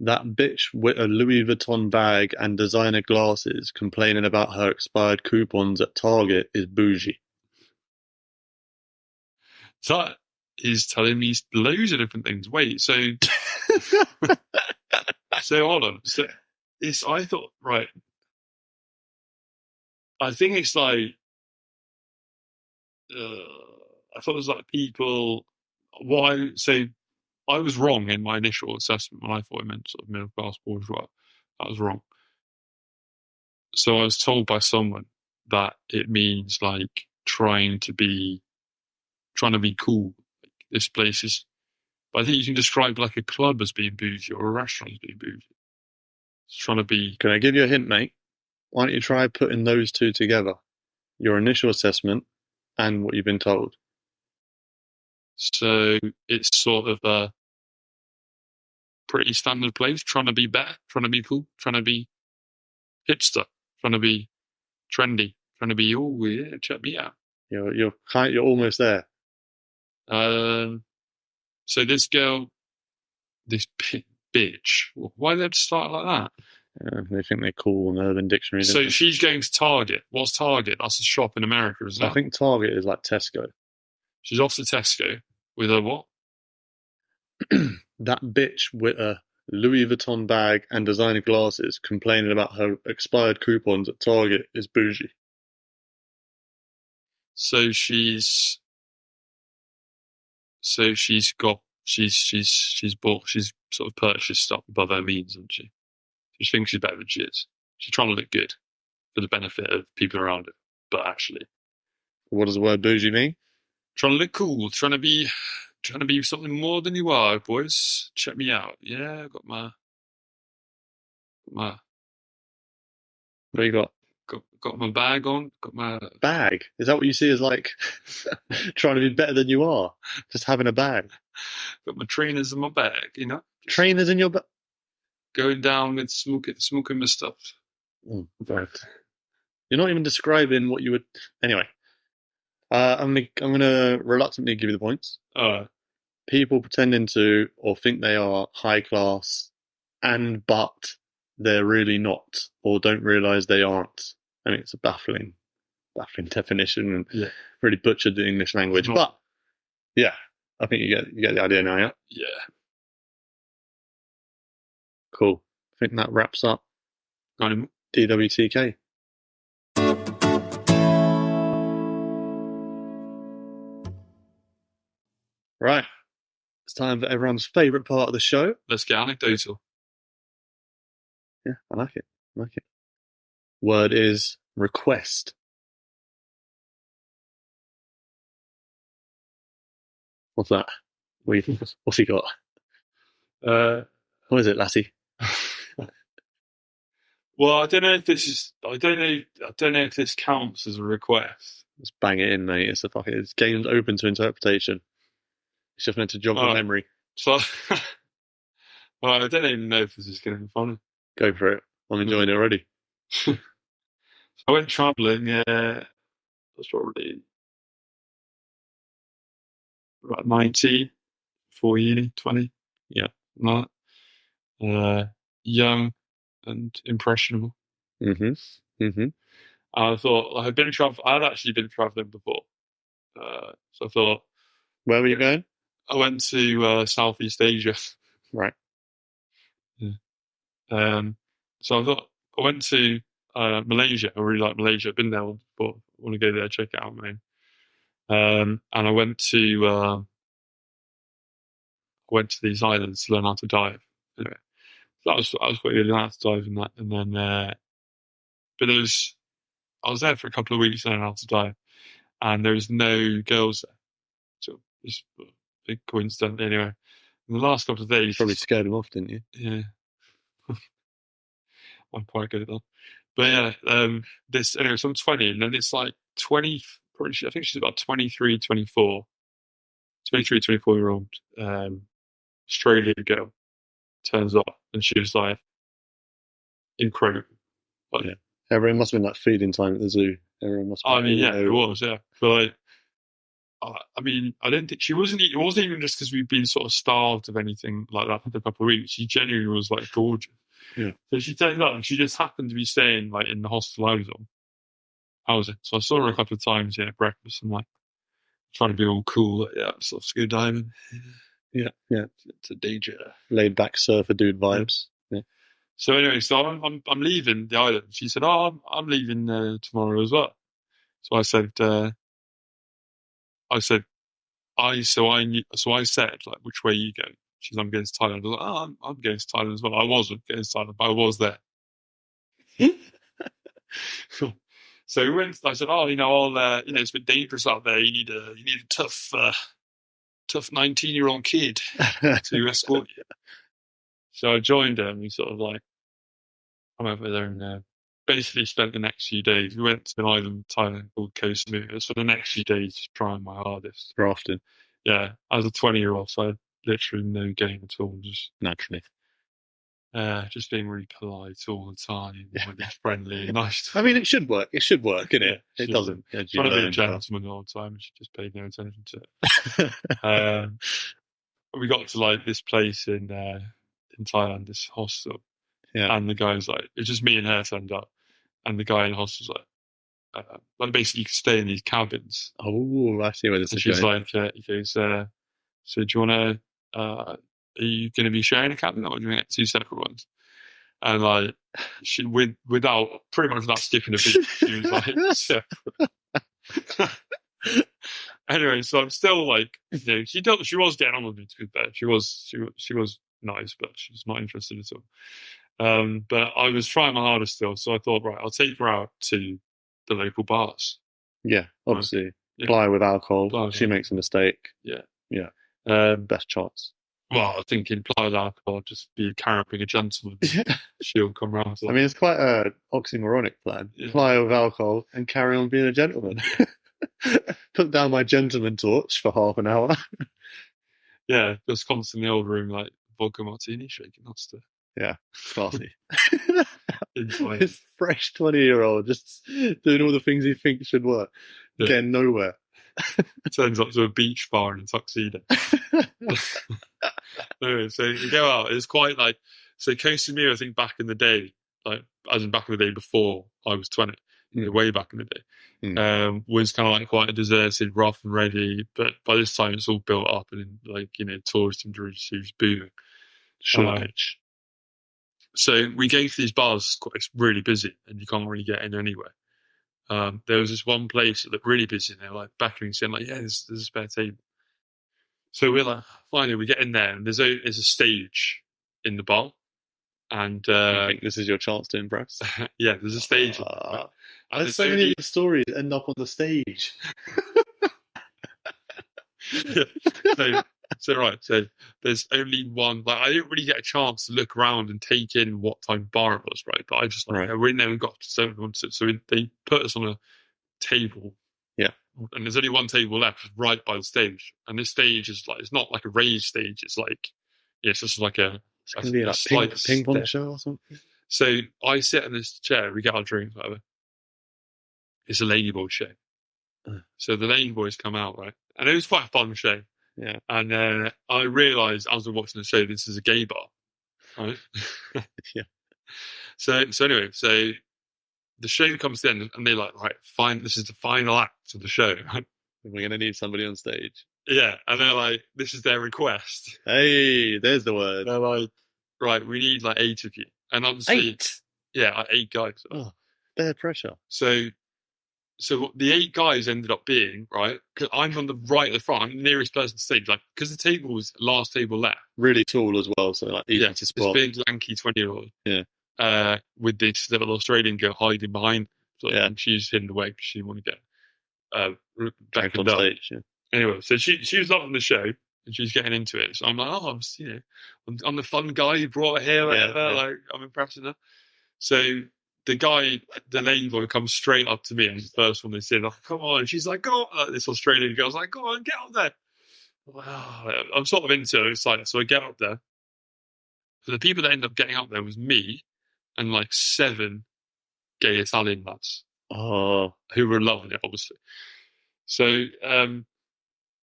that bitch with a Louis Vuitton bag and designer glasses complaining about her expired coupons at Target is bougie. That is telling me loads of different things. Wait, so hold on. So I thought, right. I think it's like I thought it was like people. I was wrong in my initial assessment when I thought it meant sort of middle class bourgeois. That was wrong. So I was told by someone that it means like trying to be cool. Like, this place is. But I think you can describe like a club as being bougie or a restaurant as being bougie. It's trying to be. Can I give you a hint, mate? Why don't you try putting those two together? Your initial assessment and what you've been told. So it's sort of pretty standard place, trying to be better, trying to be cool, trying to be hipster, trying to be trendy, trying to be, oh yeah, check me out. You're almost there. So this girl, this bitch, why did they have to start like that? They think they're cool on Urban Dictionary. So she's going to Target. What's Target? That's a shop in America, isn't it? I think Target is like Tesco. She's off to Tesco with her what? That bitch with a Louis Vuitton bag and designer glasses complaining about her expired coupons at Target is bougie. So she's bought, she's sort of purchased stuff above her means, hasn't she? She thinks she's better than she is. She's trying to look good for the benefit of people around her, but actually, What does the word bougie mean? trying to look cool, trying to be something more than you are, boys. Check me out. Yeah, I've got my What do you got? got my bag on. Got my Bag? Is that what you see as like trying to be better than you are? Just having a bag. got my trainers in my bag. You know, Trainers in your bag? going down with smoking my stuff. Oh, God. You're not even describing what you would. Anyway, I'm gonna reluctantly give you the points. People pretending to or think they are high class, but they're really not, or don't realise they aren't. I mean, it's a baffling definition and really butchered the English language. But yeah, I think you get the idea now. Yeah. Yeah. Cool. I think that wraps up Got him. DWTK. Right. It's time for everyone's favourite part of the show. Let's get anecdotal. Yeah, I like it. Word is request. What's that? What's he got? What is it, lassie? Well, I don't know if this counts as a request. Let's bang it in, mate. It's game's open to interpretation. It's just meant to jog your memory. So, well, I don't even know if this is going to be funny. Go for it. I'm enjoying it already. I went travelling, yeah. I was probably about 19, 4 uni, 20. Yeah, like that. Young and impressionable. I thought I'd actually been travelling before. So I thought. Where were you going? I went to Southeast Asia. Right. Yeah. So I thought I went to Malaysia. I really like Malaysia. I've been there once before. I want to go there, check it out, man. And I went to these islands to learn how to dive. Anyway, so I was quite good at how to dive in that. And then, but I was there for a couple of weeks learning how to dive, and there was no girls there. So it's a big coincidence. Anyway, in the last couple of days, Probably scared them off, didn't you? Yeah. I'm quite good at that. But yeah, anyway, so I'm 20, and then it's like 20, I think she's about 23, 24 year old Australian girl turns up, and she was like incredible. Like, yeah. Everyone must have been like feeding time at the zoo. Everyone must have been, it was, yeah. But like, I mean, I don't think it wasn't even just because we'd been sort of starved of anything like that for a couple of weeks. She genuinely was like gorgeous. Yeah. So she turned up, and she just happened to be staying like in the hostel I was on. So I saw her a couple of times, at breakfast, and like trying to be all cool, sort of scuba diving. Yeah. It's a danger. Laid back surfer dude vibes. Yeah. So anyway, so I'm leaving the island. She said, "Oh, I'm leaving tomorrow as well." So I said, I said, like, which way are you going? She said, I'm going to Thailand. I was like, oh, I'm going to Thailand as well. I wasn't going to Thailand, but I was there. So we went. I said, it's a bit dangerous out there. You need a tough 19-year-old kid to escort you. So I joined her, and we sort of like, I'm over there and basically spent the next few days. We went to an island in Thailand called Koh Samui. It was for the next few days just trying my hardest. Rafting. Yeah, as a 20-year-old, so I had literally no game at all. Just naturally. Just being really polite all the time, really friendly and nice. I mean, it should work. It should work, innit? Yeah, It doesn't. Trying to be a gentleman all the time. She just paid no attention to it. We got to like this place in Thailand, this hostel, and the guy was like, it's just me and her turned up, and the guy in the hostel was like basically you can stay in these cabins. Oh, I see where this is she's going. like, he goes, so do you want to? Are you going to be sharing a cabin, or do you want to get 2 separate ones? And like, she without pretty much not skipping a beat, she was like, separate. Anyway, so I'm still like, she was getting on with me, to be fair. She was nice, but she was not interested at all. But I was trying my hardest still, so I thought, right, I'll take her out to the local bars. Yeah, obviously. Ply with alcohol. She makes a mistake. Yeah. Best chance. Well, I think in ply with alcohol, just be carrying a gentleman. She'll come round to that. I mean, it's quite an oxymoronic plan. Yeah. Ply with alcohol and carry on being a gentleman. Put down my gentleman torch for half an hour. Yeah, just constantly in the old room, like vodka martini, shaking that stuff. Yeah, classy. This fresh 20-year-old just doing all the things he thinks should work, getting nowhere. Turns up to a beach bar in a tuxedo. Anyway, so we go out. It's quite like, so Koh Samui, I think back in the day, like as in back in the day before I was 20, way back in the day, was kind of like quite a deserted, rough and ready. But by this time, it's all built up and like tourist industry's booming. So we go to these bars. It's really busy, and you can't really get in anywhere. There was this one place that looked really busy, and they were like beckoning, saying like, "Yeah, there's a spare table." So we're like, finally, we get in there, and there's a stage in the bar, and you think this is your chance to impress? Yeah, there's a stage. There's so many stories that end up on the stage. So there's only one. Like, I didn't really get a chance to look around and take in what type of bar it was, right? But I just we're in there and got so they put us on a table. Yeah. And there's only one table left right by the stage. And this stage is like, it's not like a raised stage. It's like, it's just like it's going to be like a ping pong show or something. So I sit in this chair, we get our drinks, whatever. It's a ladyboy show. So the ladyboys come out, right? And it was quite a fun show. Yeah. And then I realised as I was watching the show, this is a gay bar. Right? Yeah. So anyway, so the show comes in and they're like, right, fine, this is the final act of the show. We're going to need somebody on stage. Yeah. And they're like, this is their request. Hey, there's the word. They're like, right, we need like 8 of you. And obviously, 8? Yeah, like 8 guys. Oh, bare pressure. So the 8 guys ended up being, right, because I'm on the right at the front, I'm the nearest person to stage, like, because the table was last table left. Really tall as well, so like easy to spot. This big, lanky 20-year-old. Yeah. With this little Australian girl hiding behind. So, and she's hidden away because she didn't want to get back on stage. Yeah. Anyway, so she was loving the show and she's getting into it. So I'm like, I'm the fun guy who brought her here, whatever. Like, I'm impressing her. So the guy, the lady boy, comes straight up to me, and the first one they said, "Oh, come on!" And she's like, "Go on!" This Australian girl's like, "Go on, get up there." Wow, I'm sort of into it, excited, so I get up there. So the people that ended up getting up there was me and like 7 gay Italian lads, who were loving it, obviously. So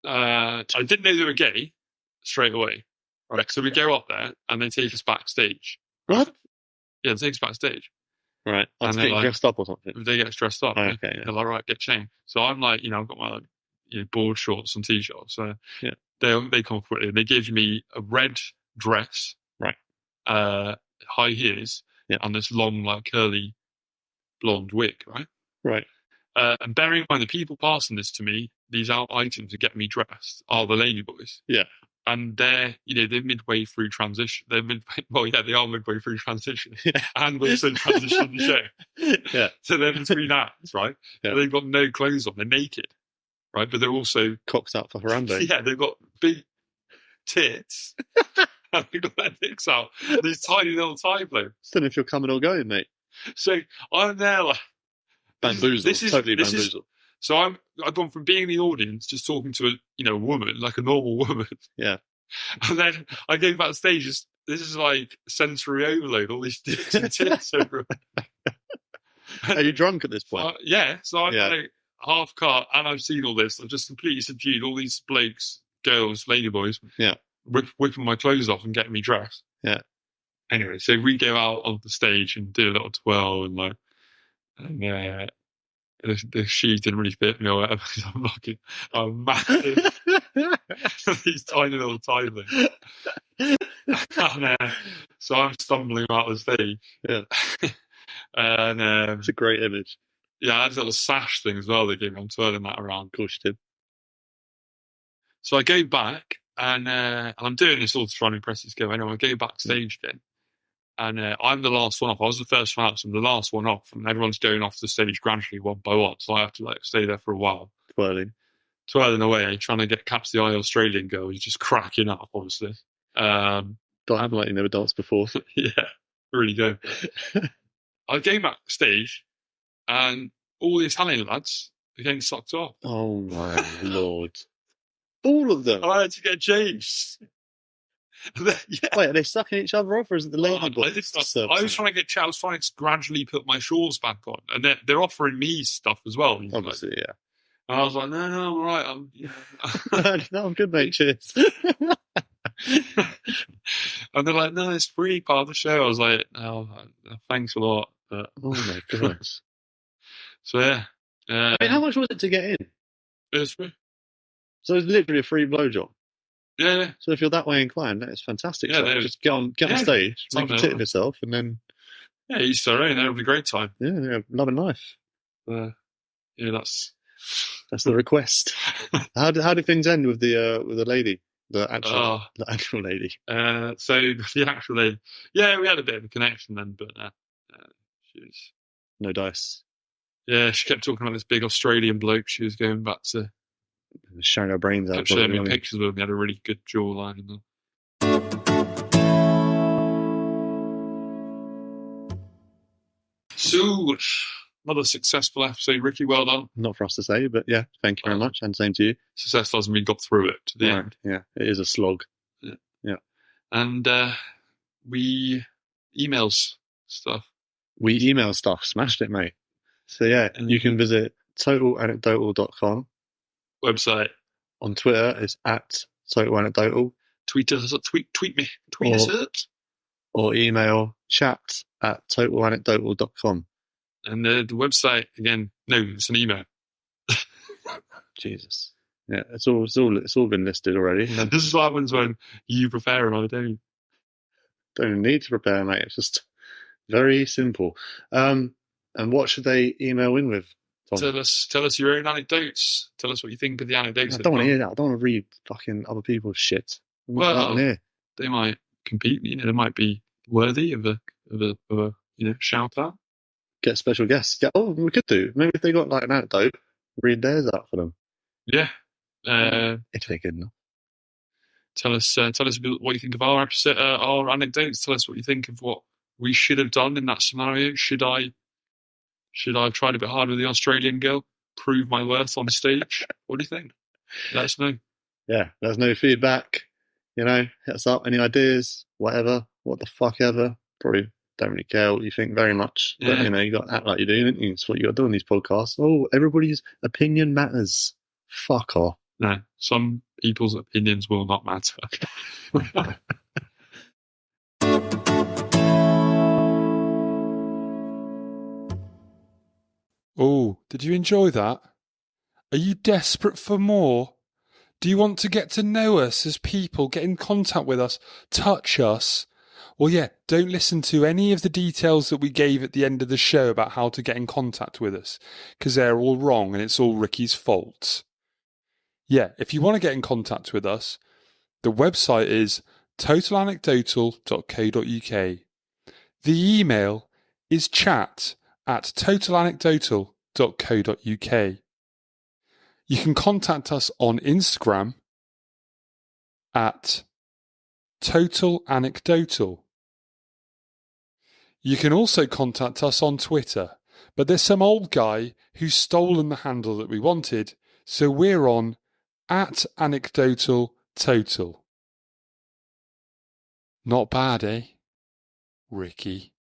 I didn't know they were gay straight away. Right, so we go up there and they take us backstage. What? Yeah, they take us backstage. Right. And they get dressed up or something. They get us dressed up. Oh, okay. Yeah. They're like, right, get changed. So I'm like, I've got my board shorts and t-shirts. So they come quickly. And they give me a red dress, right? High heels, and this long, like curly, blonde wig, right? Right. And bearing in mind, the people passing this to me, these items to get me dressed, are the ladyboys. Yeah. And they're midway through transition. They are midway through transition, and also transition the show. Yeah. So they're between acts, right? Yeah. They've got no clothes on. They're naked, right? But they're also cocks out for harambe. Yeah, they've got big tits, and they've got their dicks out. These tiny little tie blokes. Don't know if you're coming or going, mate. So I'm there like bamboozled. This is totally bamboozled. So I've gone from being in the audience, just talking to a woman, like a normal woman. Yeah. And then I go backstage, just this is like sensory overload. All these dicks and tits everywhere. Are you drunk at this point? Yeah. So I'm like half cut, and I've seen all this. I've just completely subdued all these blokes, girls, ladyboys. Yeah. Whipping my clothes off and getting me dressed. Yeah. Anyway, so we go out on the stage and do a little twirl and the shoes didn't really fit me or whatever. I'm massive. These tiny little things. So I'm stumbling out the stage. Yeah. And it's a great image. Yeah, I had a little sash thing as well they gave me. I'm twirling that around. Of course you did. So I go back and I'm doing this all to try and impress this girl. Anyway, I go backstage again. And I'm the last one off. I was the first one out, so I'm the last one off. And everyone's going off the stage gradually, one by one. So I have to stay there for a while. Twirling away, trying to get catch the eye Australian girl. He's just cracking up, obviously. Don't have like you never danced before. Yeah, really do. I came backstage, and all the Italian lads are getting sucked off. Oh my lord! All of them. I had to get changed. Yeah. Wait, are they sucking each other off, or is it the lady? I was trying to get. I was trying to gradually put my shorts back on, and they're offering me stuff as well. Obviously, yeah. And I was like, no, I'm all right. No, I'm good, mate. Cheers. And they're like, no, it's free, part of the show. I was like, no, thanks a lot. But... Oh my gosh. So yeah. I mean, how much was it to get in? It was free. So it's literally a free blowjob. Yeah. So if you're that way inclined, that is fantastic. Yeah, so just get on stage, make a tit of yourself, and then each their own. They're having a great time. Yeah, loving life. Yeah, that's the request. How did things end with the lady, the actual lady? So the actual lady, we had a bit of a connection then, but she was no dice. Yeah, she kept talking about this big Australian bloke she was going back to. Showing her brains out. Kept showing me pictures of him. He had a really good jawline and that. So, another successful episode, Ricky. Well done. Not for us to say, but yeah, thank you very much, and same to you. Success doesn't mean got through it to the end. Yeah, it is a slog. Yeah. And we emails stuff. We email stuff. Smashed it, mate. So yeah, you can visit totalanecdotal.com. Website. On Twitter, it's at totalanecdotal. Tweet us. Tweet me. Tweet us up. Or email chat@totalanecdotal.com. And the website again. No, it's an email. Jesus. Yeah, it's all been listed already. This is what happens when you prepare and I don't. Don't even need to prepare, mate. It's just very simple. And what should they email in with? Tell us your own anecdotes. Tell us what you think of the anecdotes. I don't want to hear that. I don't want to read fucking other people's shit. Well, they might compete. They might be worthy of a shout out. Get special guests. Yeah. Oh, we could do. Maybe if they got like an anecdote, read theirs out for them. Yeah. If they're good enough. Tell us what you think of our episode, our anecdotes. Tell us what you think of what we should have done in that scenario. Should I have tried a bit harder with the Australian girl? Prove my worth on stage? What do you think? Let us know. Yeah, there's no feedback. Hit us up. Any ideas? Whatever. What the fuck ever. Probably don't really care what you think very much. Yeah. But, you got to act like you do, don't you? It's what you got to do on these podcasts. Oh, everybody's opinion matters. Fuck off. No, some people's opinions will not matter. Oh, did you enjoy that? Are you desperate for more? Do you want to get to know us as people, get in contact with us, touch us? Well, yeah, don't listen to any of the details that we gave at the end of the show about how to get in contact with us, because they're all wrong and it's all Ricky's fault. Yeah, if you want to get in contact with us, the website is totalanecdotal.co.uk. The email is chat@totalanecdotal.co.uk. You can contact us on Instagram at totalanecdotal. You can also contact us on Twitter, but there's some old guy who's stolen the handle that we wanted, so we're on @anecdotaltotal. Not bad, eh? Ricky.